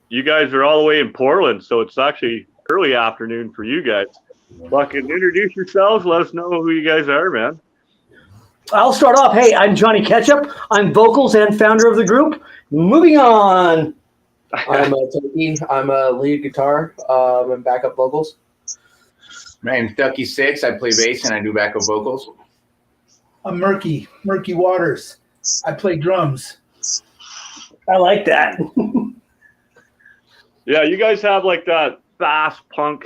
you guys are all the way in Portland, so it's actually early afternoon for you guys. Fucking introduce yourselves. Let us know who you guys are, man. I'll start off. Hey, I'm Johnny Ketchup. I'm vocals and founder of the group. Moving on. I'm Toki. I'm a lead guitar and backup vocals. My name's Ducky Six. I play bass and I do backup vocals. I'm Murky Waters. I play drums. I like that. Yeah, you guys have like that fast punk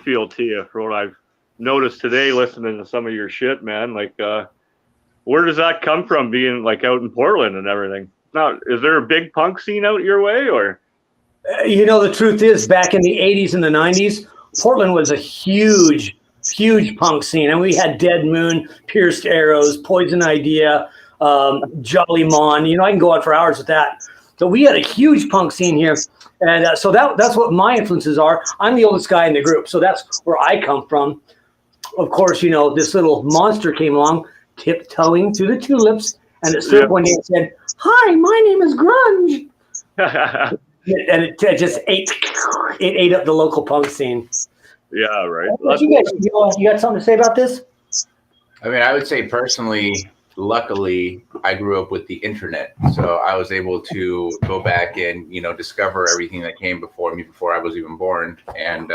feel to you, for what I've noticed today listening to some of your shit, man. Like, where does that come from, being like out in Portland and everything? Now, is there a big punk scene out your way, or? The truth is, back in the 80s and the 90s, Portland was a huge punk scene. And we had Dead Moon, Pierced Arrows, Poison Idea, Jolly Mon. I can go on for hours with that. So we had a huge punk scene here. And so that's what my influences are. I'm the oldest guy in the group, so that's where I come from. Of course, this little monster came along, tiptoeing through the tulips, and it stood up one day and said, "Hi, my name is Grunge." And it just ate up the local punk scene. Yeah, right. You guys, you got something to say about this? I mean, I would say personally, luckily, I grew up with the internet, so I was able to go back and discover everything that came before me before I was even born, and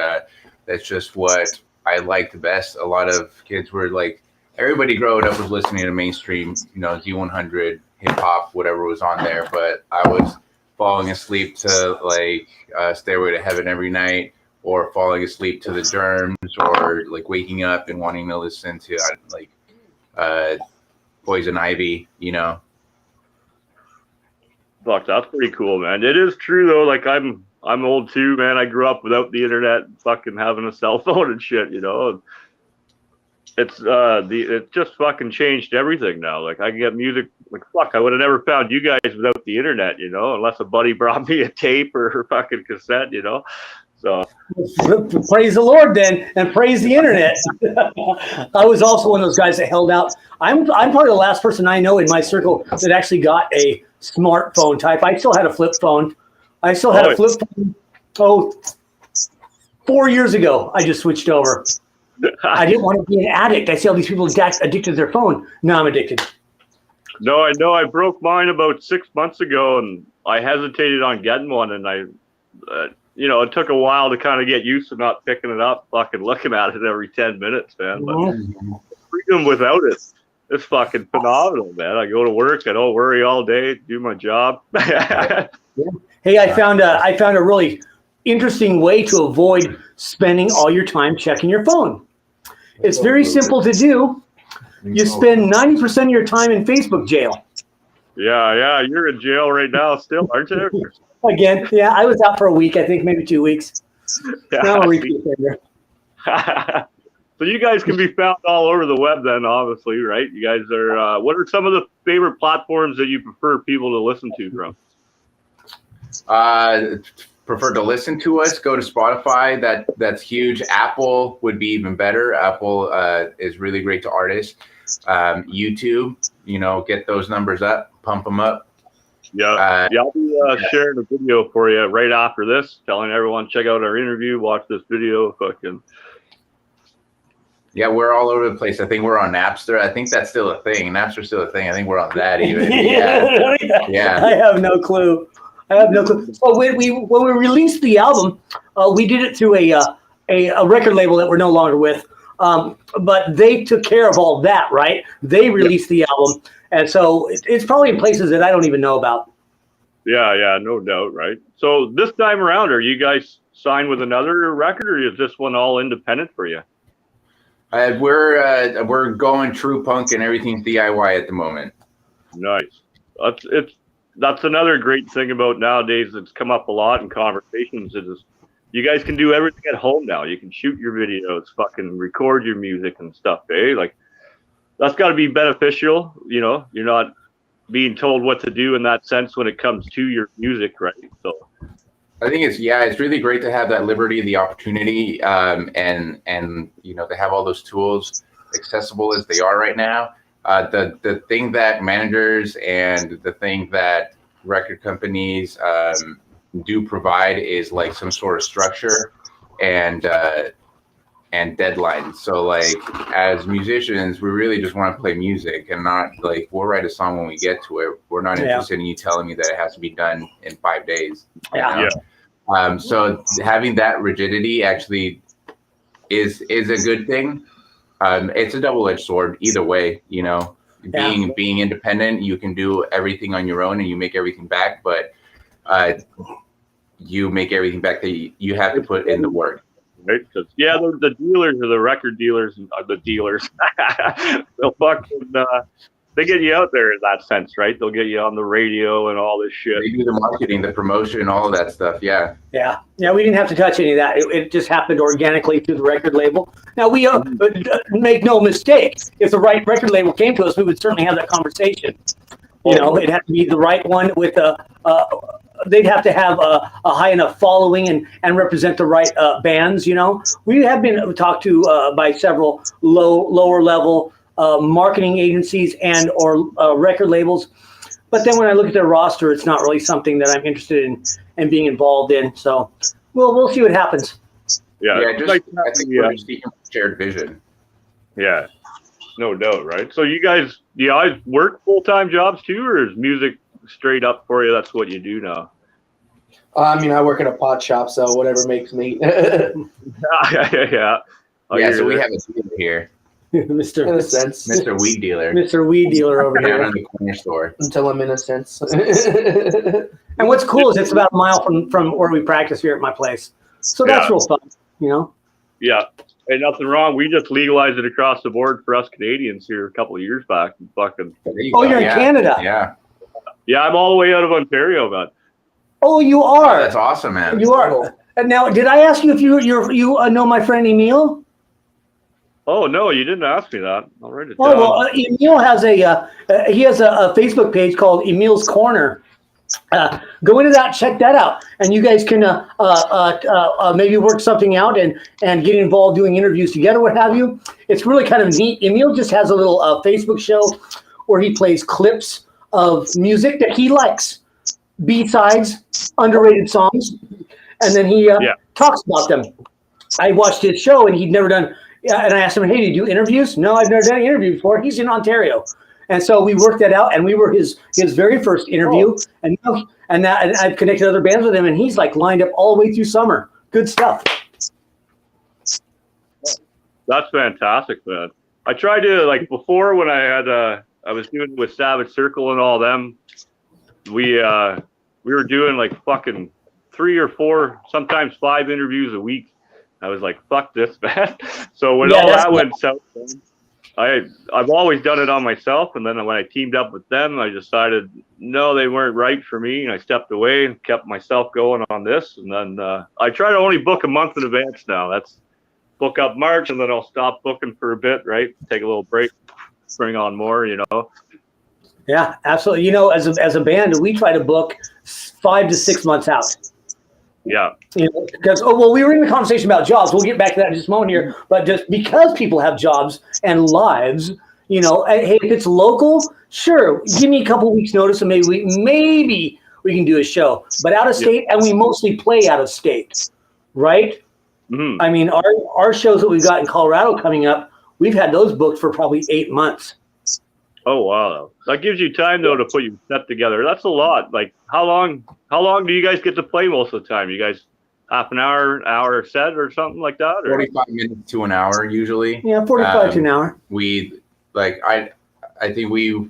that's just what I liked best. A lot of kids were like, everybody growing up was listening to mainstream, Z100, hip hop, whatever was on there, but I was falling asleep to like Stairway to Heaven every night, or falling asleep to the Germs, or like waking up and wanting to listen to Poison Ivy, Fuck, that's pretty cool, man. It is true though. Like I'm old too, man. I grew up without the internet, fucking having a cell phone and shit. It's it just fucking changed everything now. Like I can get music. Like fuck, I would have never found you guys without the internet. Unless a buddy brought me a tape or a fucking cassette. So praise the Lord then, and praise the internet. I was also one of those guys that held out. I'm probably the last person I know in my circle that actually got a smartphone type. I still had a flip phone. I still had a flip phone. 4 years ago, I just switched over. I didn't want to be an addict. I see all these people addicted to their phone. Now I'm addicted. No, I know. I broke mine about 6 months ago, and I hesitated on getting one, and I. It took a while to kind of get used to not picking it up, fucking looking at it every 10 minutes, man. But freedom without it, it's fucking phenomenal, man. I go to work, I don't worry all day, do my job. Hey, I found a really interesting way to avoid spending all your time checking your phone. It's very simple to do. You spend 90% of your time in Facebook jail. Yeah, you're in jail right now still, aren't you? Again, yeah, I was out for a week, I think maybe 2 weeks. Now I'll repeat offender. So you guys can be found all over the web then, obviously, right? You guys are, what are some of the favorite platforms that you prefer people to listen to from? Prefer to listen to us, go to Spotify. That's huge. Apple would be even better. Apple is really great to artists. YouTube, get those numbers up, pump them up. Yeah, I'll be sharing a video for you right after this, telling everyone check out our interview, watch this video, fucking. Yeah, we're all over the place. I think we're on Napster. I think that's still a thing. Napster's still a thing. I think we're on that even. Yeah. I have no clue. So when we released the album, we did it through a record label that we're no longer with. But they took care of all that, right? They released the album. And so it's probably in places that I don't even know about. Yeah, no doubt, right? So this time around, are you guys signed with another record, or is this one all independent for you? We're going true punk and everything's DIY at the moment. Nice. That's another great thing about nowadays that's come up a lot in conversations is you guys can do everything at home now. You can shoot your videos, fucking record your music and stuff, eh? Like, that's got to be beneficial. You're not being told what to do in that sense when it comes to your music, right? So I think it's really great to have that liberty, the opportunity, and to have all those tools accessible as they are right now. The thing that managers and the thing that record companies do provide is like some sort of structure and deadlines. So like as musicians, we really just want to play music and not like we'll write a song when we get to it. We're not interested in you telling me that it has to be done in 5 days. Yeah. So having that rigidity actually is a good thing. It's a double-edged sword either way, you know. Being independent, you can do everything on your own and you make everything back, but you make everything back that you have to put in the work. Right? Because the dealers or the record dealers are the dealers. They'll fucking they get you out there in that sense, right? They'll get you on the radio and all this shit. They do the marketing, the promotion, all of that stuff. Yeah. We didn't have to touch any of that. It just happened organically through the record label. Now we make no mistake. If the right record label came to us, we would certainly have that conversation. You know, it had to be the right one with they'd have to have a high enough following and represent the right bands. You know, we have been talked to by several lower level marketing agencies and or record labels, but then when I look at their roster, it's not really something that I'm interested in being involved in. So we'll see what happens. I think we're just seeking shared vision. Yeah, no doubt, right? So you guys work full-time jobs too, or is music straight up for you? That's what you do now. I mean, I work in a pot shop, so whatever makes me. Yeah. So we have a dealer here. Mr. In a sense. Mr. Weed Dealer. Mr. Weed Dealer over Down here. on the corner store. Until I'm in a sense. And what's cool is it's about a mile from where we practice here at my place. So that's real fun, you know? Yeah. Hey, nothing wrong. We just legalized it across the board for us Canadians here a couple of years back. Fucking. You're in Canada. Yeah. Yeah, I'm all the way out of Ontario, man. Oh, you are. That's awesome, man. You are. And now, did I ask you if you know my friend Emil? Oh no, you didn't ask me that. I'll write it down. Oh well, Emil has he has a Facebook page called Emil's Corner. Go into that, check that out, and you guys can maybe work something out and get involved doing interviews together, what have you. It's really kind of neat. Emil just has a little Facebook show where he plays clips of music that he likes, B-sides, underrated songs, and then he talks about them. I watched his show, and he'd never done. And I asked him, "Hey, do you do interviews?" "No, I've never done an interview before." He's in Ontario, and so we worked that out, and we were his very first interview. And I've connected other bands with him, and he's like lined up all the way through summer. Good stuff. That's fantastic, man. I tried to before when I had I was doing with Savage Circle and all them. We were doing fucking 3 or 4, sometimes 5 interviews a week. I was like, fuck this, man. So when all that went south, I've always done it on myself. And then when I teamed up with them, I decided, no, they weren't right for me. And I stepped away and kept myself going on this. And then I try to only book a month in advance now. That's book up March, and then I'll stop booking for a bit, right? Take a little break, bring on more, you know. Yeah, absolutely. You know, as a band, we try to book 5 to 6 months out. Yeah. You know, because we were in the conversation about jobs. We'll get back to that in just a moment here. But just because people have jobs and lives, you know, hey, if it's local, sure, give me a couple of weeks notice, and maybe we can do a show. But out of state, and we mostly play out of state, right? Mm-hmm. I mean, our shows that we've got in Colorado coming up, we've had those booked for probably 8 months. Oh wow, that gives you time though to put your set together. That's a lot. Like how long do you guys get to play most of the time? You guys half an hour set or something like that? Or? 45 minutes to an hour usually. Yeah, 45 to an hour. We I think we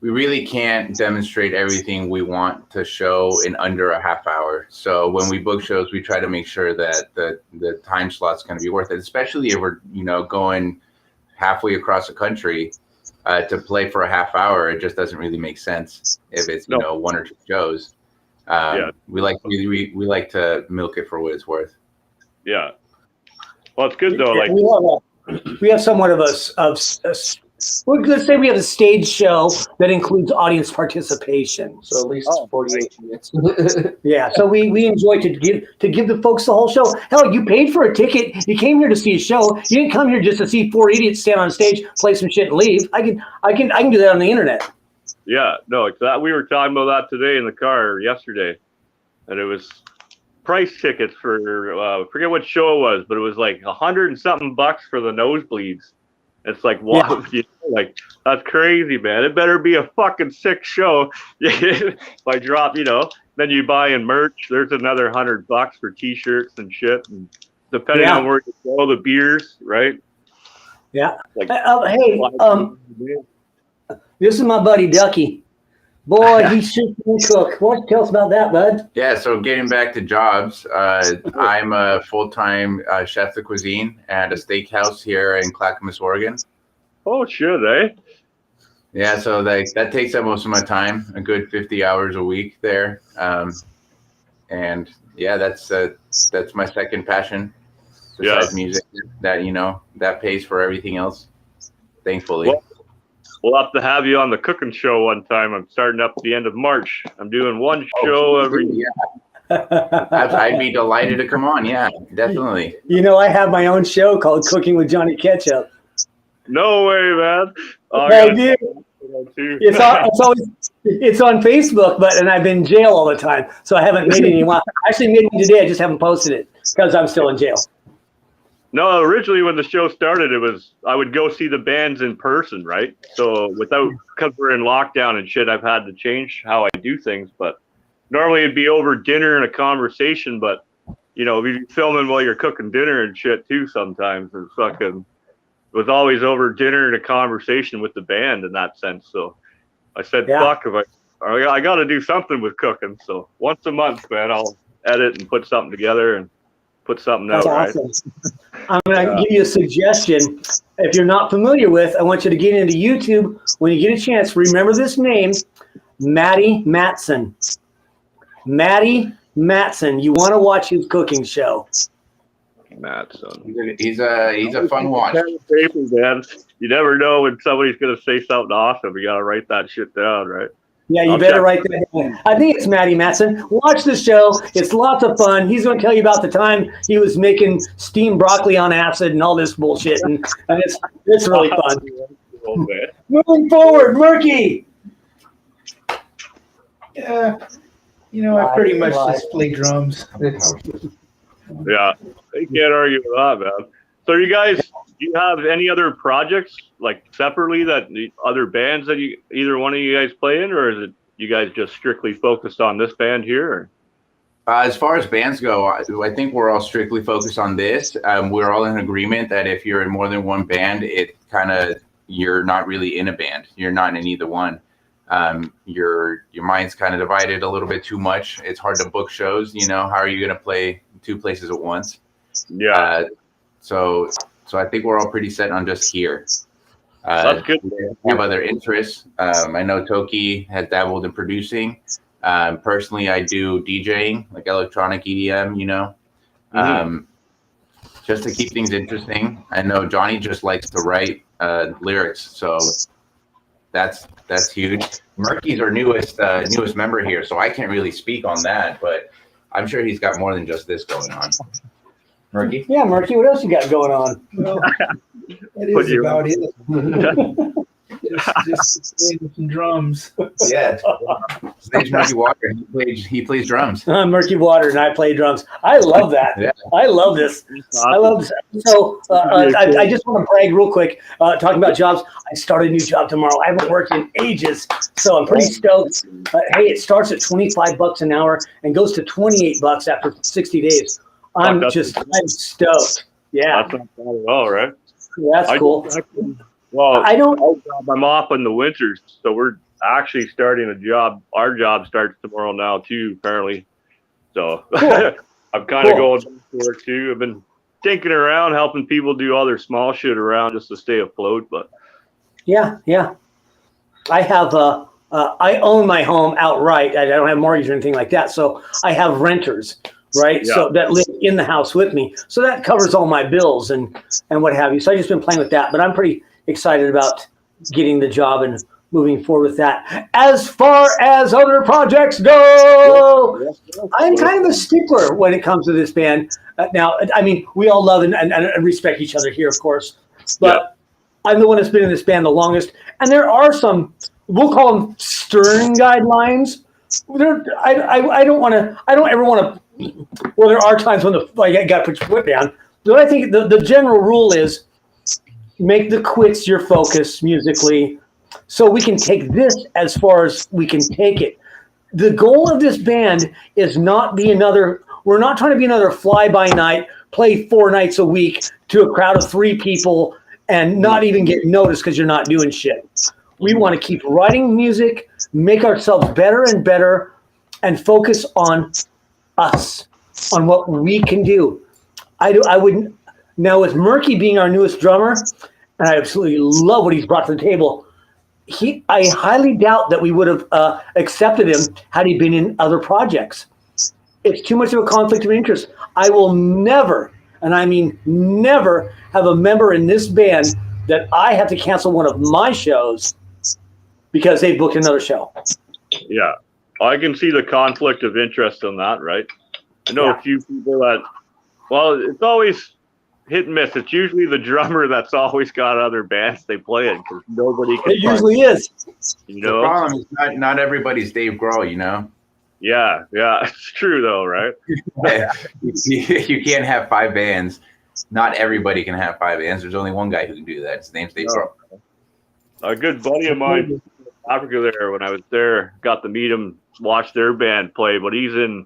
really can't demonstrate everything we want to show in under a half hour. So when we book shows, we try to make sure that the time slot's going to be worth it, especially if we're going halfway across the country. To play for a half hour, it just doesn't really make sense if it's 1 or 2 shows. We like to milk it for what it's worth. Yeah. Well, it's good though. We have somewhat of let's say we have a stage show that includes audience participation. So at least 48 minutes. Yeah, so we enjoy to give the folks the whole show. Hell, you paid for a ticket. You came here to see a show. You didn't come here just to see 4 idiots stand on stage, play some shit, and leave. I can do that on the internet. Yeah, no, we were talking about that today in the car yesterday. and it was price tickets for forget what show it was, but it was like $100 and something for the nosebleeds. It's like, wow, you know, like that's crazy, man. It better be a fucking sick show. If I drop, you know, then you buy in merch. There's another $100 for T-shirts and shit, and depending on where you go, the beers, right? Yeah. Like, hey, this is my buddy Ducky. Boy, he should cook. Why don't you tell us about that, bud? Yeah, so getting back to jobs, I'm a full-time chef de cuisine at a steakhouse here in Clackamas, Oregon. Oh, shit, eh? Yeah, so that takes up most of my time, a good 50 hours a week there. And yeah, that's my second passion besides music. That, you know, that pays for everything else, thankfully. Well, we'll have to have you on the cooking show one time. I'm starting up at the end of March. I'm doing one show every year. I'd be delighted to come on. Yeah, definitely. You know, I have my own show called Cooking with Johnny Ketchup. No way, man. I do. It's on Facebook, and I've been in jail all the time, so I haven't made any. I actually made one today. I just haven't posted it because I'm still in jail. No, originally when the show started, it was I would go see the bands in person, right? So because we're in lockdown and shit, I've had to change how I do things. But normally it'd be over dinner and a conversation. But you know, we'd be filming while you're cooking dinner and shit too. Sometimes it was always over dinner and a conversation with the band in that sense. So I said, fuck, if I got to do something with cooking. So once a month, man, I'll edit and put something together and put something out, awesome. Right? I'm going to give you a suggestion. If you're not familiar with, I want you to get into YouTube. When you get a chance, remember this name, Matty Matson. Matty Matson. You want to watch his cooking show. Matson. He's a fun watch. Paper, man. You never know when somebody's going to say something awesome. You got to write that shit down, right? Yeah, you better write that down. I think it's Matty Matson. Watch the show. It's lots of fun. He's going to tell you about the time he was making steamed broccoli on acid and all this bullshit, and it's really fun. Moving forward, Murky. Yeah, you know, I pretty much just play drums. Yeah, you can't argue with that, man. So you guys, do you have any other projects like separately that other bands that either one of you guys play in, or is it you guys just strictly focused on this band here? Or? As far as bands go, I think we're all strictly focused on this. We're all in agreement that if you're in more than one band, it kind of you're not really in a band. You're not in either one. Your mind's kind of divided a little bit too much. It's hard to book shows. You know, how are you going to play two places at once? Yeah. So I think we're all pretty set on just here. That's good. We have other interests. I know Toki has dabbled in producing. Personally, I do DJing, like electronic EDM, you know, just to keep things interesting. I know Johnny just likes to write lyrics, so that's huge. Murky's our newest member here, so I can't really speak on that, but I'm sure he's got more than just this going on. Murky? Yeah, Murky, what else you got going on? Well, that is about it. just playing some drums. Yeah. Stage Murky Water. He plays drums. Murky Water, and I play drums. I love that. Yeah. I love this. Awesome. I love this. So I just want to brag real quick, talking about jobs. I started a new job tomorrow. I haven't worked in ages, so I'm pretty stoked. Hey, it starts at $25 an hour and goes to $28 after 60 days. I'm stoked. Yeah. That's not bad at all, right? That's cool. I'm off in the winters, so we're actually starting a job. Our job starts tomorrow now too, apparently. So cool. I'm kind of going to work too. I've been tinking around, helping people do all their small shit around just to stay afloat. But yeah. I have I own my home outright. I don't have a mortgage or anything like that, so I have renters. Right, so that live in the house with me, so that covers all my bills and what have you. So I just been playing with that, but I'm pretty excited about getting the job and moving forward with that. As far as other projects go, I'm kind of a stickler when it comes to this band. Now, I mean, we all love and respect each other here, of course, but I'm the one that's been in this band the longest, and there are some, we'll call them stern guidelines I don't ever want to. Well, there are times when I got to put your foot down. But I think the general rule is make the quits your focus musically, so we can take this as far as we can take it. The goal of this band is not be another. We're not trying to be another fly by night, play 4 nights a week to a crowd of 3 people, and not even get noticed because you're not doing shit. We want to keep writing music, make ourselves better and better, and focus on us, on what we can do. I wouldn't. Now with Murky being our newest drummer, and I absolutely love what he's brought to the table, I highly doubt that we would have accepted him had he been in other projects. It's too much of a conflict of interest. I will never, and I mean never, have a member in this band that I have to cancel one of my shows because they booked another show. Yeah, I can see the conflict of interest on that, right? I know a few people that, well, it's always hit and miss. It's usually the drummer that's always got other bands they play in because nobody can. It usually is. You know, the problem is not everybody's Dave Grohl, you know? Yeah, it's true though, right? You can't have 5 bands. Not everybody can have 5 bands. There's only one guy who can do that. His name's Dave Grohl. A good buddy of mine in Africa there, when I was there, got to meet him, watch their band play, but he's in,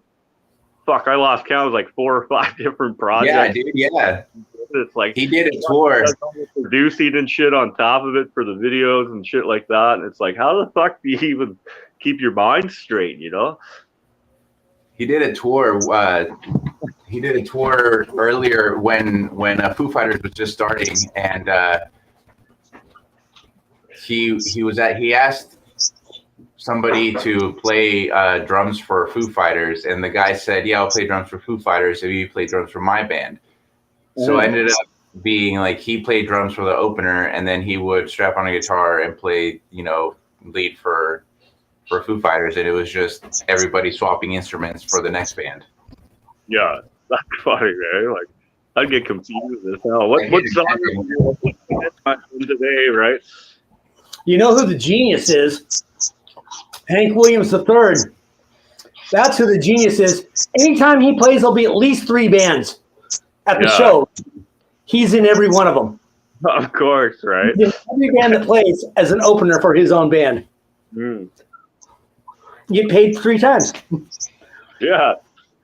I lost count, it was like 4 or 5 different projects. Yeah, dude, yeah. It's like he did a tour. Producing and shit on top of it for the videos and shit like that. And it's like, how the fuck do you even keep your mind straight, you know? He did a tour. He did a tour earlier when Foo Fighters was just starting, and he asked somebody to play drums for Foo Fighters, and the guy said, "Yeah, I'll play drums for Foo Fighters if you play drums for my band." So it ended up being like he played drums for the opener, and then he would strap on a guitar and play, lead for Foo Fighters, and it was just everybody swapping instruments for the next band. Yeah, that's funny, man. Like, I'd get confused as hell. What song are you today, right? You know who the genius is? Hank Williams III. That's who the genius is. Anytime he plays, there'll be at least 3 bands at the show. He's in every one of them. Of course, right? He's in every band that plays as an opener for his own band. Mm. You get paid 3 times. Yeah,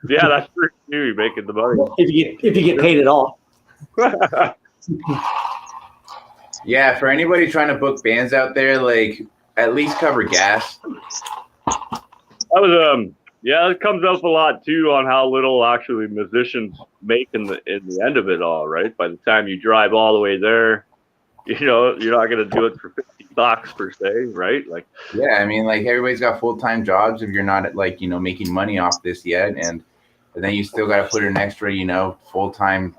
that's pretty new. You're making the money if you get paid at all. Yeah, for anybody trying to book bands out there, like at least cover gas. That was it comes up a lot too on how little actually musicians make in the end of it all, right? By the time you drive all the way there, you're not gonna do it for $50 per se, right? Like, yeah, I mean, like everybody's got full-time jobs if you're not like making money off this yet, and then you still got to put an extra full-time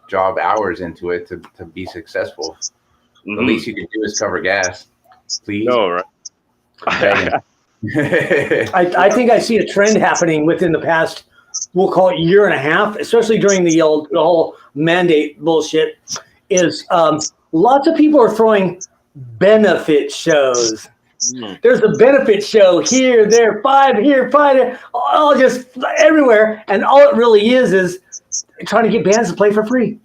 job hours into it to be successful. Mm-hmm. The least you can do is cover gas, please. No, right? I think I see a trend happening within the past, we'll call it year and a half, especially during the whole mandate bullshit, is lots of people are throwing benefit shows. There's a benefit show here, there, 5 here, 5 there, all just everywhere. And all it really is trying to get bands to play for free.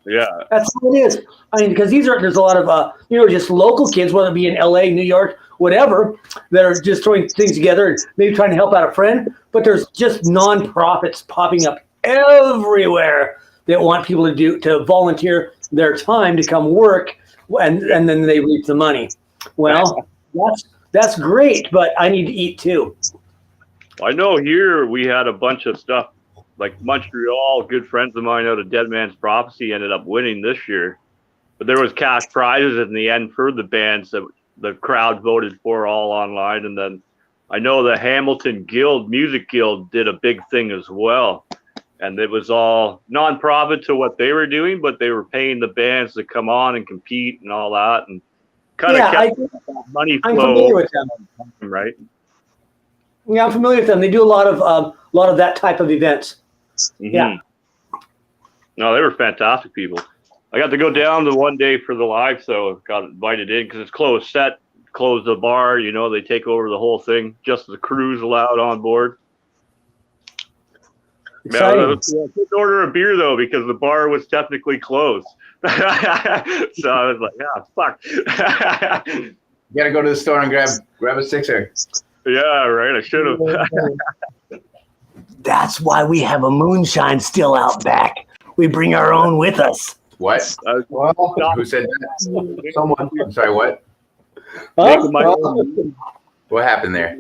Yeah. That's what it is. I mean, because there's a lot of, just local kids, whether it be in LA, New York, whatever, that are just throwing things together and maybe trying to help out a friend. But there's just nonprofits popping up everywhere that want people to volunteer their time to come work, and then they reap the money. Well, that's great, but I need to eat too. I know here we had a bunch of stuff like Montreal. Good friends of mine out of Dead Man's Prophecy ended up winning this year, but there was cash prizes in the end for the bands that the crowd voted for all online. And then I know the Hamilton Music Guild did a big thing as well. And it was all non-profit to what they were doing, but they were paying the bands to come on and compete and all that, and kind of kept money flow. I'm familiar with them, right? Yeah, I'm familiar with them. They do a lot of that type of events. Mm-hmm. Yeah. No, they were fantastic people. I got to go down the one day for the live, so got invited in because it's closed close the bar. You know, they take over the whole thing. Just the crew's allowed on board. Exciting. I couldn't order a beer though because the bar was technically closed. So I was like, yeah, fuck. You gotta go to the store and grab a sixer. Yeah, right. I should have. That's why we have a moonshine still out back. We bring our own with us. What? Well, Who said that? someone. I'm sorry, what? Making my own. What happened there?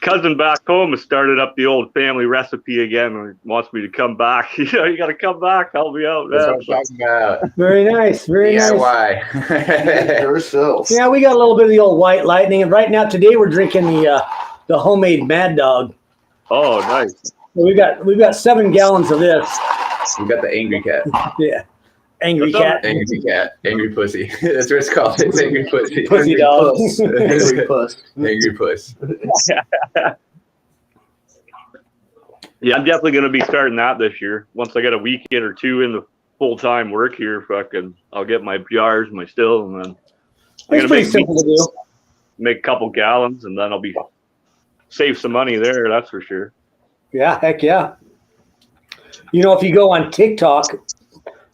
Cousin back home has started up the old family recipe again and wants me to come back. You know, you got to come back. Help me out, That's man. what I'm talking about. Very nice. Very nice. DIY. Yourself. Yeah, we got a little bit of the old white lightning, and right now today we're drinking the homemade Mad Dog. Oh, nice. So we've got 7 gallons of this. We got the angry cat. Yeah, angry What's cat. up? Angry cat. Angry pussy. That's what it's called. It's angry pussy. Pussy dog. Angry puss. Angry puss. Yeah, I'm definitely going to be starting that this year. Once I get a weekend or two in the full-time work here, I'll get my jars, my still, and then I'm It's going pretty to simple to do. make a couple gallons, and then I'll be save some money there. That's for sure. Yeah, heck yeah. You know, if you go on TikTok,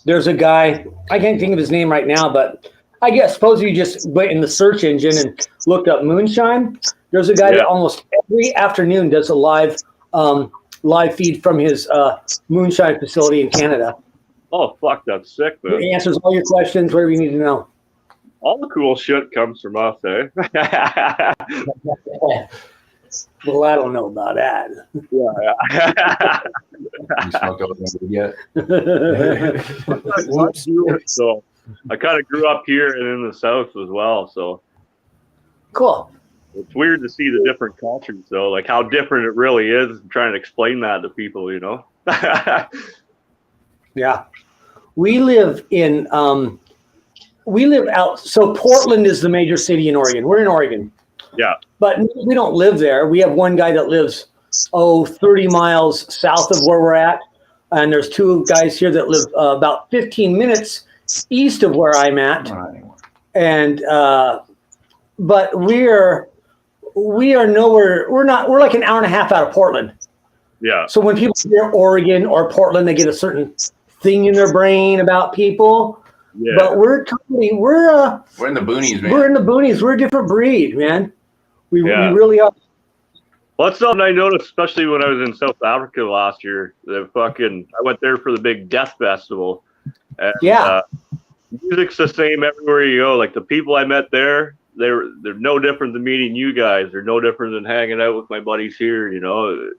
there's a guy, I can't think of his name right now, but I suppose you just went in the search engine and looked up Moonshine. There's a guy that almost every afternoon does a live feed from his Moonshine facility in Canada. Oh, fuck, that's sick, man. He answers all your questions, whatever you need to know. All the cool shit comes from us, eh? Well, I don't know about that. Yeah. You smoked all the yet? So I kind of grew up here and in the South as well. So Cool. it's weird to see the different cultures, though, like how different it really is. I'm trying to explain that to people, you know? Yeah. We live out. So Portland is the major city in Oregon. We're in Oregon. Yeah. But we don't live there. We have one guy that lives, 30 miles south of where we're at. And there's 2 guys here that live about 15 minutes east of where I'm at. And, but we are nowhere. We're like an hour and a half out of Portland. Yeah. So when people hear Oregon or Portland, they get a certain thing in their brain about people. Yeah. But we're in We're in the boonies, man. We're in the boonies. We're a different breed, man. We really are. Well, that's something I noticed, especially when I was in South Africa last year. I went there for the big Death Festival. And, music's the same everywhere you go. Like the people I met there, they're no different than meeting you guys. They're no different than hanging out with my buddies here. You know,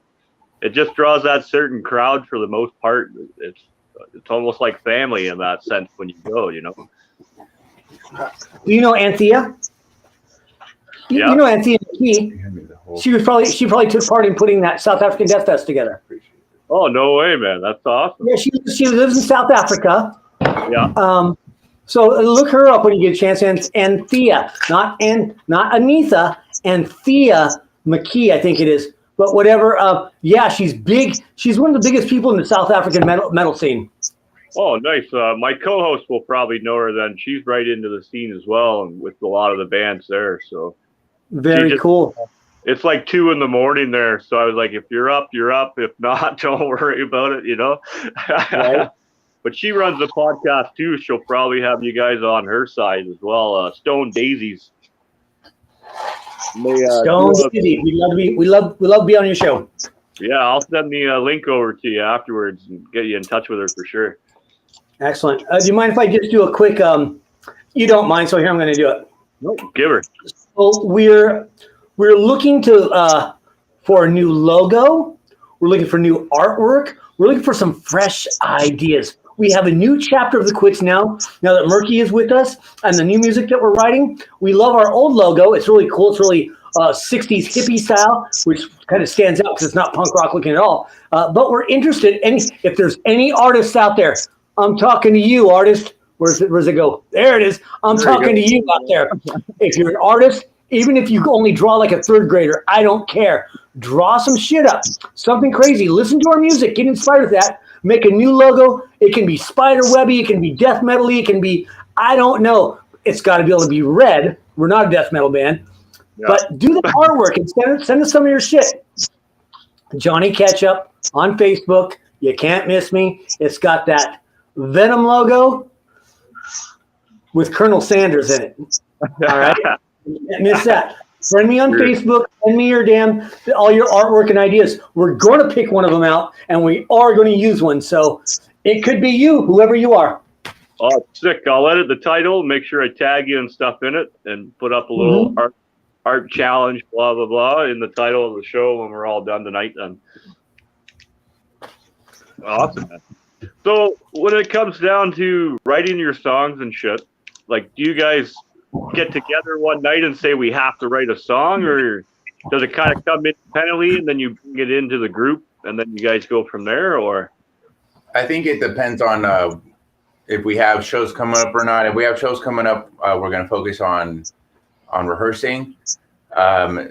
it just draws that certain crowd for the most part. It's almost like family in that sense when you go. You know. Do you know Anthea? Yeah. You know Anthea McKee. She probably took part in putting that South African Death Fest together. Oh, no way, man. That's awesome. Yeah, she lives in South Africa. Yeah. So look her up when you get a chance. And Anthea, not Anitha, Anthea McKee, I think it is. But whatever. She's big. She's one of the biggest people in the South African metal scene. Oh, nice. My co-host will probably know her then. She's right into the scene as well, and with a lot of the bands there. So very cool. It's like 2 a.m. there. So I was like, if you're up, you're up. If not, don't worry about it, you know? Right. But she runs the podcast too. She'll probably have you guys on her side as well. Stone Daisies. Stone Daisies. We love to be on your show. Yeah, I'll send the link over to you afterwards and get you in touch with her for sure. Excellent. Do you mind if I just do a quick? You don't mind, so here I'm going to do it. Nope, give her. Well, we're looking for a new logo. We're looking for new artwork. We're looking for some fresh ideas. We have a new chapter of the Quits now that Murky is with us, and the new music that we're writing. We love our old logo. It's really cool. It's really 60s hippie style, which kind of stands out because it's not punk rock looking at all. But we're interested. If there's any artists out there, I'm talking to you, artist. Where's it go? There it is. I'm talking to you out there. If you're an artist, even if you only draw like a 3rd grader, I don't care. Draw some shit up. Something crazy. Listen to our music. Get inspired with that. Make a new logo. It can be spider webby. It can be death metal-y. It can be, I don't know. it's got to be able to be read. We're not a death metal band, but do the artwork and send us some of your shit. Johnny Ketchup on Facebook. You can't miss me. It's got that Venom logo with Colonel Sanders in it. All right, you can't miss that. Friend me on Facebook. Send me all your artwork and ideas. We're going to pick one of them out, and we are going to use one. So it could be you, whoever you are. Oh, sick! I'll edit the title, make sure I tag you and stuff in it, and put up a little art challenge, blah blah blah, in the title of the show when we're all done tonight. Then, awesome, man. So when it comes down to writing your songs and shit, like, do you guys get together one night and say we have to write a song, or does it kind of come independently and then you bring it into the group and then you guys go from there? Or I think it depends on if we have shows coming up or not. If we have shows coming up, we're going to focus on rehearsing.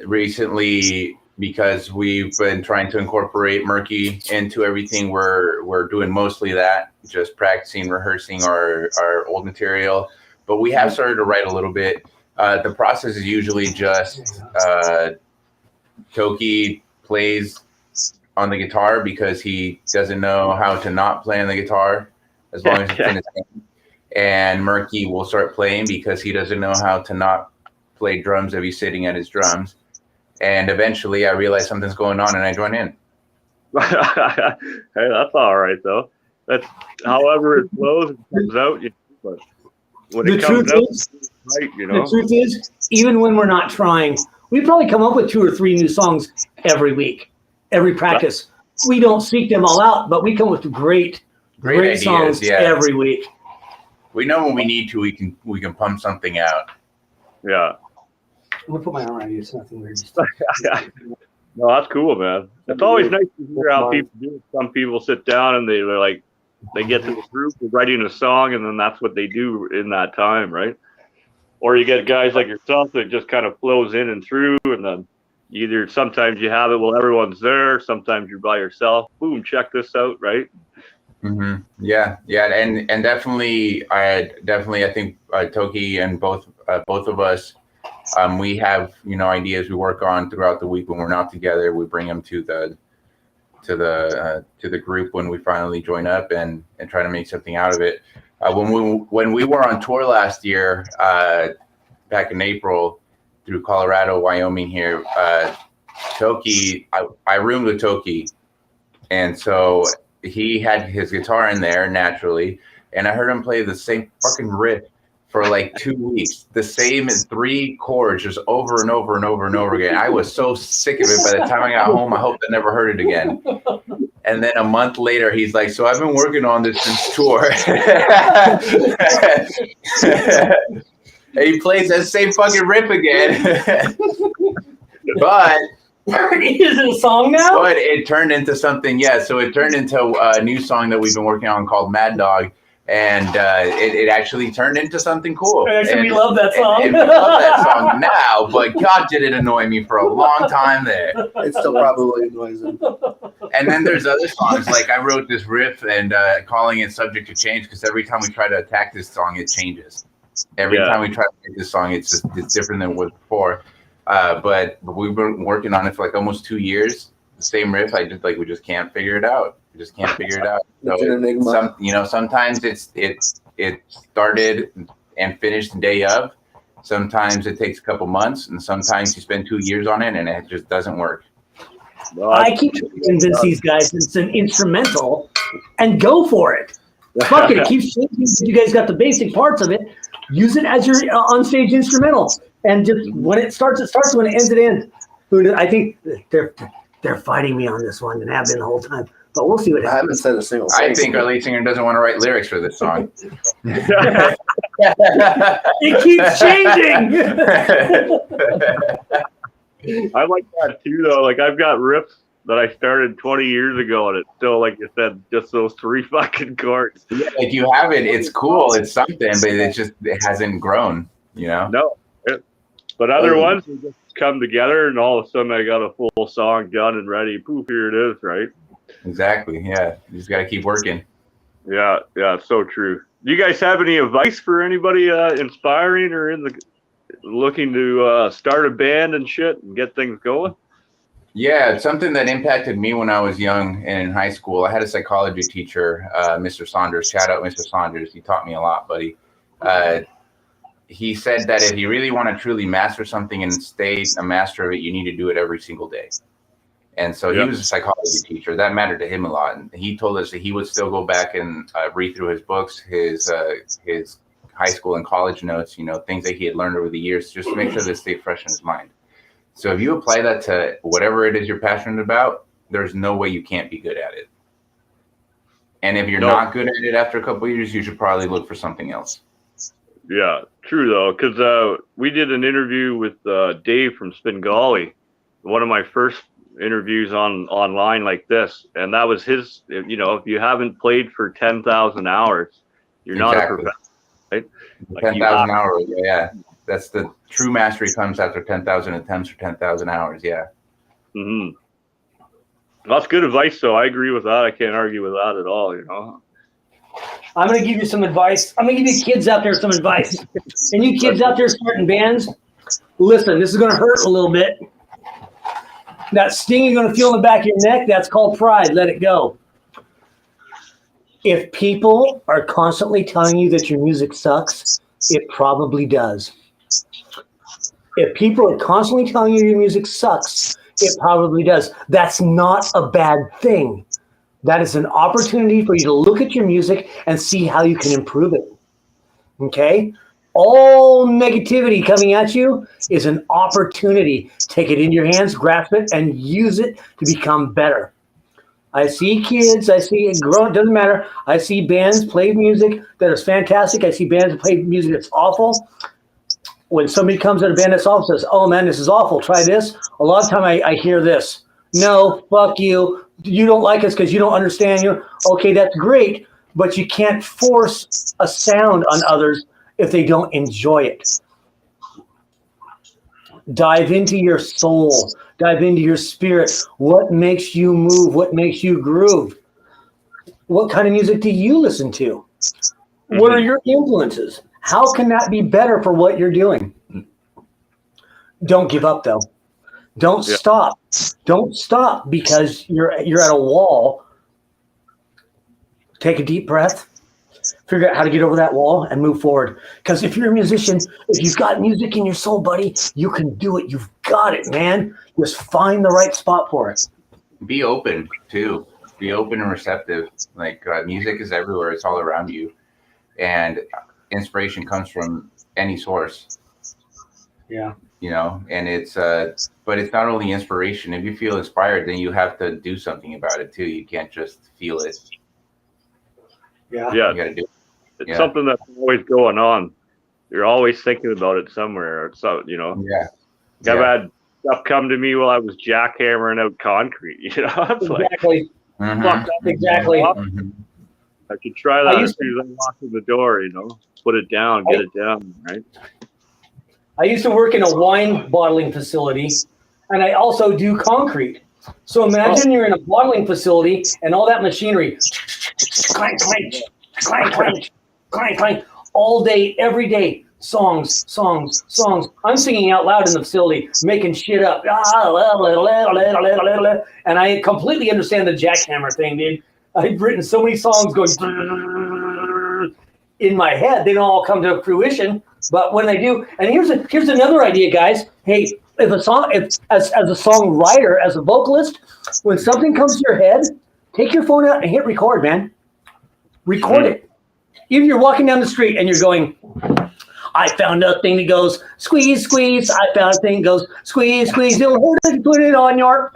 Recently, because we've been trying to incorporate Murky into everything, we're doing mostly that, just practicing, rehearsing our old material. But we have started to write a little bit. The process is usually just Toki plays on the guitar because he doesn't know how to not play on the guitar as long as it's in his hand. And Murky will start playing because he doesn't know how to not play drums if he's sitting at his drums. And eventually I realize something's going on and I join in. Hey, that's all right, though. That's however it flows, it comes out. But when it comes out, right, you know. The truth is, even when we're not trying, we probably come up with 2 or 3 new songs every week, every practice. We don't seek them all out, but we come with great ideas, songs every week. We know when we need to, we can pump something out. Yeah. I'm gonna put my arm around you. It's nothing weird. No, that's cool, man. It's always nice to hear how people do it. Some people sit down and they're like, they get to the group of writing a song, and then that's what they do in that time, right? Or you get guys like yourself that just kind of flows in and through, and then either sometimes you have it while everyone's there, sometimes you're by yourself. Boom, check this out, right? Mm-hmm. Yeah, and definitely, I think Toki and both of us, we have ideas we work on throughout the week when we're not together. We bring them to the group when we finally join up and try to make something out of it. When we were on tour last year, back in April, through Colorado, Wyoming here, Toki, I roomed with Toki, and so he had his guitar in there naturally, and I heard him play the same fucking riff for like 2 weeks, the same 3 chords, just over and over and over and over again. I was so sick of it. By the time I got home, I hope I never heard it again. And then a month later, he's like, "So I've been working on this since tour." And he plays that same fucking riff again. But is it a song now? But it turned into something. Yeah, so it turned into a new song that we've been working on called Mad Dog. And it actually turned into something cool. We love that song. And we love that song now, but God, did it annoy me for a long time there. It still probably annoys him. And then there's other songs, like I wrote this riff and calling it Subject to Change, because every time we try to attack this song, it changes. Every time we try to make this song, it's different than it was before. But we've been working on it for like almost 2 years. The same riff, we just can't figure it out. We just can't figure it out. So It's an enigma. sometimes it started and finished the day of. Sometimes it takes a couple months, and sometimes you spend 2 years on it, and it just doesn't work. I keep trying to convince these guys it's an instrumental, and go for it. Fuck it, it keeps changing. You guys got the basic parts of it. Use it as your on-stage instrumental, and just when it starts, it starts. When it ends, it ends. I think they're fighting me on this one, and have been the whole time. But we'll see what happens. I haven't said a single thing. I think our lead singer doesn't want to write lyrics for this song. It keeps changing. I like that too, though. Like, I've got riffs that I started 20 years ago, and it's still, like you said, just those 3 fucking chords. Yeah, like you have it, it's cool, it's something, but it hasn't grown, No. But other ones, they just come together, and all of a sudden I got a full song done and ready. Poof, here it is, right? Exactly. Yeah, you just got to keep working. Yeah, it's so true. Do you guys have any advice for anybody inspiring or in the looking to start a band and shit and get things going? Yeah, it's something that impacted me when I was young and in high school. I had a psychology teacher, Mr. Saunders. Shout out, Mr. Saunders. He taught me a lot, buddy. He said that if you really want to truly master something and stay a master of it, you need to do it every single day. And so he was a psychology teacher. That mattered to him a lot. And he told us that he would still go back and read through his books, his high school and college notes, you know, things that he had learned over the years, just to make sure they stay fresh in his mind. So if you apply that to whatever it is you're passionate about, there's no way you can't be good at it. And if you're not good at it after a couple of years, you should probably look for something else. Yeah, true though, because we did an interview with Dave from Spingali, one of my first interviews online like this, and that was his. You know, if you haven't played for 10,000 hours, you're not a professional, right? Like 10,000 hours, yeah. That's the true mastery comes after 10,000 attempts or 10,000 hours, yeah. Mm-hmm. That's good advice, though. I agree with that. I can't argue with that at all, you know. I'm going to give you some advice. I'm going to give you kids out there some advice. And you kids out there starting bands, listen, this is going to hurt a little bit. That sting you're going to feel in the back of your neck, that's called pride. Let it go. If people are constantly telling you that your music sucks, it probably does. If people are constantly telling you your music sucks, it probably does. That's not a bad thing. That is an opportunity for you to look at your music and see how you can improve it. Okay? All negativity coming at you is an opportunity. Take it in your hands, grasp it, and use it to become better. I see kids, I see it grow, it doesn't matter. I see bands play music that is fantastic. I see bands that play music that's awful. When somebody comes at a band that's awful and says, oh man, this is awful, try this. A lot of time I hear this. No, fuck you. You don't like us because you don't understand you. Okay, that's great, but you can't force a sound on others if they don't enjoy it. Dive into your soul. Dive into your spirit. What makes you move? What makes you groove? What kind of music do you listen to? What are your influences? How can that be better for what you're doing? Don't give up, though. Don't stop. Don't stop because you're at a wall. Take a deep breath. Figure out how to get over that wall and move forward. Because if you're a musician, if you've got music in your soul, buddy, you can do it. You've got it, man. Just find the right spot for it. Be open, too. Be open and receptive. Like, music is everywhere. It's all around you. And inspiration comes from any source. Yeah. You know, and it's but it's not only inspiration. If you feel inspired, then you have to do something about it too. You can't just feel it. Yeah. Yeah. You gotta do it. It's something that's always going on. You're always thinking about it somewhere. So, you know. Yeah. I've had stuff come to me while I was jackhammering out concrete. You know, it's Exactly. like, fuck, Exactly. I could try that as soon as I walk in the door. You know, put it down, get it down, right? I used to work in a wine bottling facility, and I also do concrete. So imagine you're in a bottling facility and all that machinery, clank, clank, clank, clank, clank, clank, all day, every day. Songs, songs, songs. I'm singing out loud in the facility, making shit up. And I completely understand the jackhammer thing, dude. I've written so many songs going in my head. They don't all come to fruition, but when they do, and here's another idea, guys. Hey, if a song, as a songwriter, as a vocalist, when something comes to your head, take your phone out and hit record, man. Record it. Even if you're walking down the street and you're going, I found a thing that goes squeeze, squeeze. I found a thing that goes squeeze, squeeze. It'll hurt if you put it on your.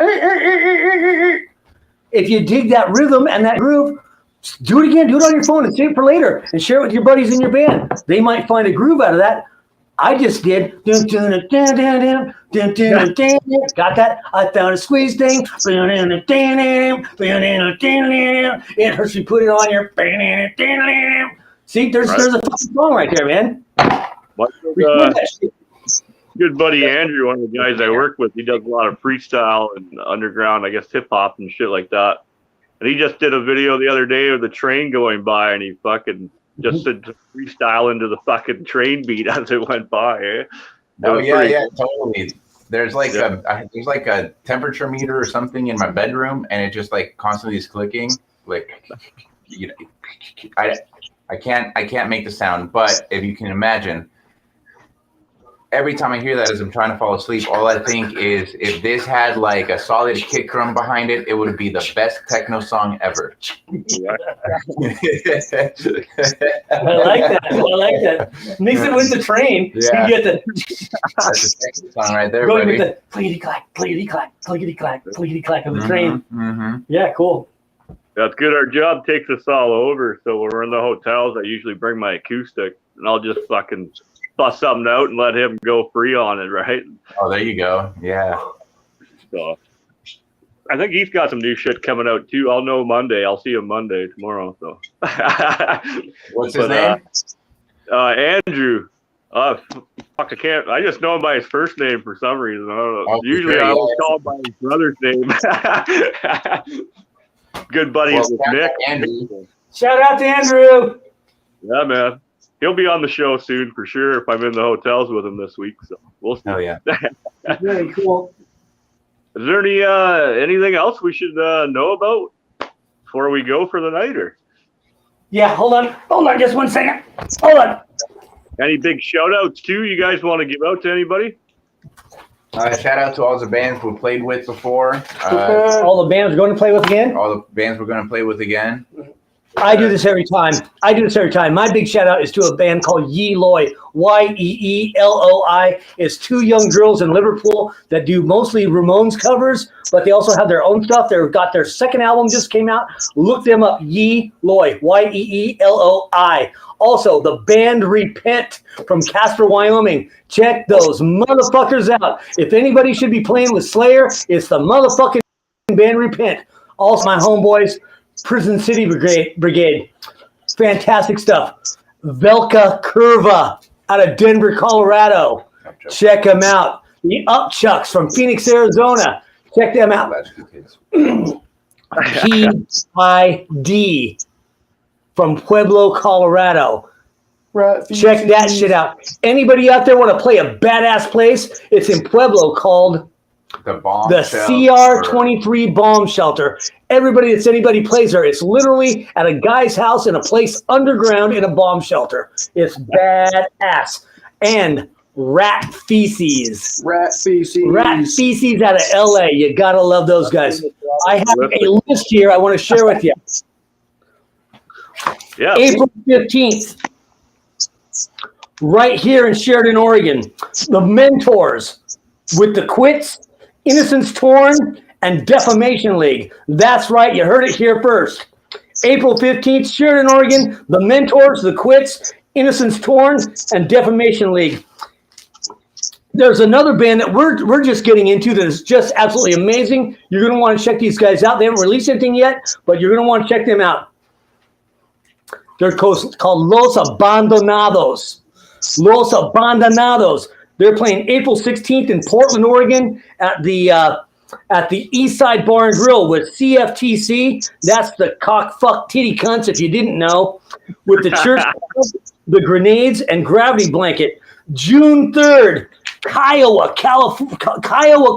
If you dig that rhythm and that groove, do it again. Do it on your phone and save it for later and share it with your buddies in your band. They might find a groove out of that. I just did. Got that? I found a squeeze thing. It hurts you put it on your. See, there's a fucking song right there, man. Good buddy Andrew, one of the guys I work with, he does a lot of freestyle and underground, I guess, hip hop and shit like that. And he just did a video the other day of the train going by, and he fucking just to freestyle into the fucking train beat as it went by. Eh? Oh yeah, totally. There's like a temperature meter or something in my bedroom, and it just like constantly is clicking. Like, you know, I can't make the sound, but if you can imagine, every time I hear that as I'm trying to fall asleep, all I think is if this had like a solid kick drum behind it, it would be the best techno song ever. I like that. Mix it with the train. Yeah. You get That's a techno song right there, going buddy. with the clickety clack, clickety clack, clickety clack, clickety clack of the train. Mm-hmm. Yeah, cool. That's good. Our job takes us all over. So when we're in the hotels, I usually bring my acoustic, and I'll just fucking bust something out and let him go free on it, right? Oh, there you go. Yeah. So I think he's got some new shit coming out too. I'll know Monday. I'll see him Monday tomorrow. So What's his name? Andrew. Fuck, I can't. I just know him by his first name for some reason. I don't know. Oh, Usually sure, I yeah. always call him by his brother's name. Good buddies with Nick. Andrew. Shout out to Andrew. Yeah, man. He'll be on the show soon for sure if I'm in the hotels with him this week. So we'll see. Oh yeah. Very cool. Is there anything else we should know about before we go for the night, or Yeah, hold on, just 1 second. Hold on. any big shout outs too you guys want to give out to anybody? Shout out to all the bands we played with before. All the bands going to play with again. All the bands we're going to play with again. I do this every time. My big shout out is to a band called Yeeloi. Yeeloi. It's two young girls in Liverpool that do mostly Ramones covers, but they also have their own stuff. They've got their second album just came out. Look them up. Yeeloi. Yeeloi. Also, the band Repent from Casper, Wyoming. Check those motherfuckers out. If anybody should be playing with Slayer, it's the motherfucking band Repent. Also, my homeboys, Prison City Brigade. Fantastic stuff. Velka Curva out of Denver, Colorado. Check them out. The Upchucks from Phoenix, Arizona. Check them out. PID from Pueblo, Colorado. Right. Check that shit out. Anybody out there want to play a badass place? It's in Pueblo called the CR23 Bomb Shelter. Anybody plays there. It's literally at a guy's house in a place underground in a bomb shelter. It's badass. And Rat Feces. Rat Feces out of LA. You gotta love those guys. I have a list here I want to share with you. Yeah. April 15th. Right here in Sheridan, Oregon. The Mentors with the Quits, Innocence Torn, and Defamation League. That's right. You heard it here first. April 15th, Sheridan, Oregon. The Mentors, the Quits, Innocence Torn, and Defamation League. There's another band that we're just getting into that is just absolutely amazing. You're going to want to check these guys out. They haven't released anything yet, but you're going to want to check them out. They're called Los Abandonados. Los Abandonados. They're playing April 16th in Portland, Oregon at the East Side Bar and Grill with CFTC. That's the cock, fuck, titty cunts, if you didn't know. With the Church, the Grenades, and Gravity Blanket. June 3rd, Kiowa,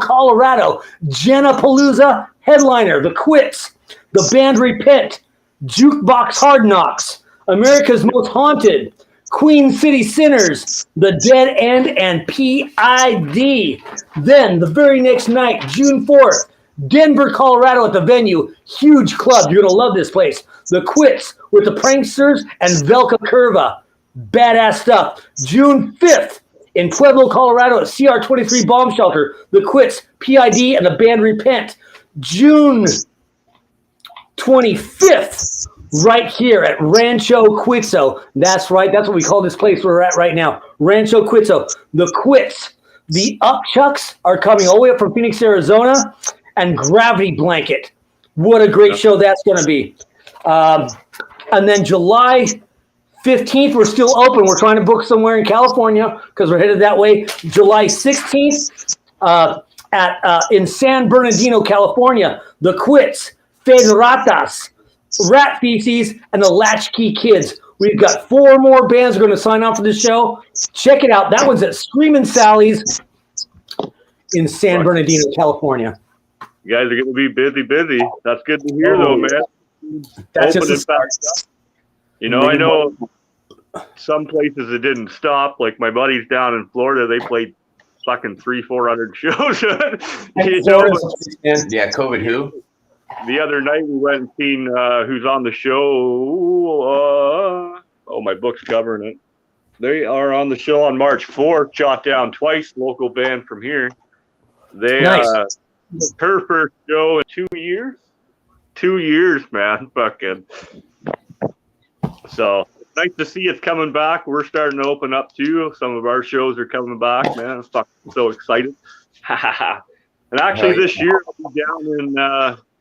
Colorado. Jennapalooza headliner, The Quits. The band Repent. Jukebox Hard Knocks. America's Most Haunted. Queen City Sinners, The Dead End, and PID. Then, the very next night, June 4th, Denver, Colorado at the venue. Huge club. You're going to love this place. The Quits with the Pranksters and Velka Curva. Badass stuff. June 5th, in Pueblo, Colorado at CR23 Bomb Shelter. The Quits, PID, and the band Repent. June 25th. Right here at Rancho Quitzo. That's right. That's what we call this place we're at right now. Rancho Quitzo. The Quits. The Upchucks are coming all the way up from Phoenix, Arizona. And Gravity Blanket. What a great show that's going to be. And then July 15th, we're still open. We're trying to book somewhere in California because we're headed that way. July 16th in San Bernardino, California. The Quits. Fed Ratas. Rat Feces, and the Latchkey Kids. We've got 4 more bands going to sign on for the show. Check it out. That one's at Screamin' Sally's in San Bernardino, California. You guys are going to be busy. That's good to hear, though, man. That's just a start. You know, I know some places it didn't stop. Like my buddies down in Florida, they played fucking 300-400 shows. You know, Yeah, COVID who? the other night we went and seen who's on the show. Oh, my book's covering it. They are on the show on March 4th. Shot Down Twice, local band from here. They Nice. her first show in 2 years. 2 years, man. Fucking. So nice to see it's coming back. We're starting to open up too. Some of our shows are coming back, man. I'm fucking so excited. And actually, this year I'll be down in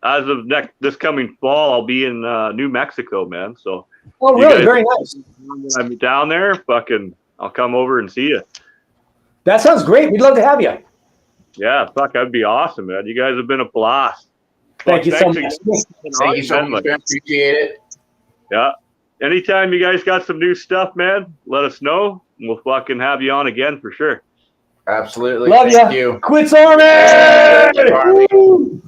as of this coming fall. I'll be in New Mexico, man. So. Oh, really? Very nice. When I'm down there, fucking, I'll come over and see you. That sounds great. We'd love to have you. Yeah, fuck, that'd be awesome, man. You guys have been a blast. Thank you so much. Thank you so much. Appreciate it. Yeah. Anytime you guys got some new stuff, man, let us know. And we'll fucking have you on again for sure. Absolutely. Love Thank you. you. Quits Army! Army. Woo!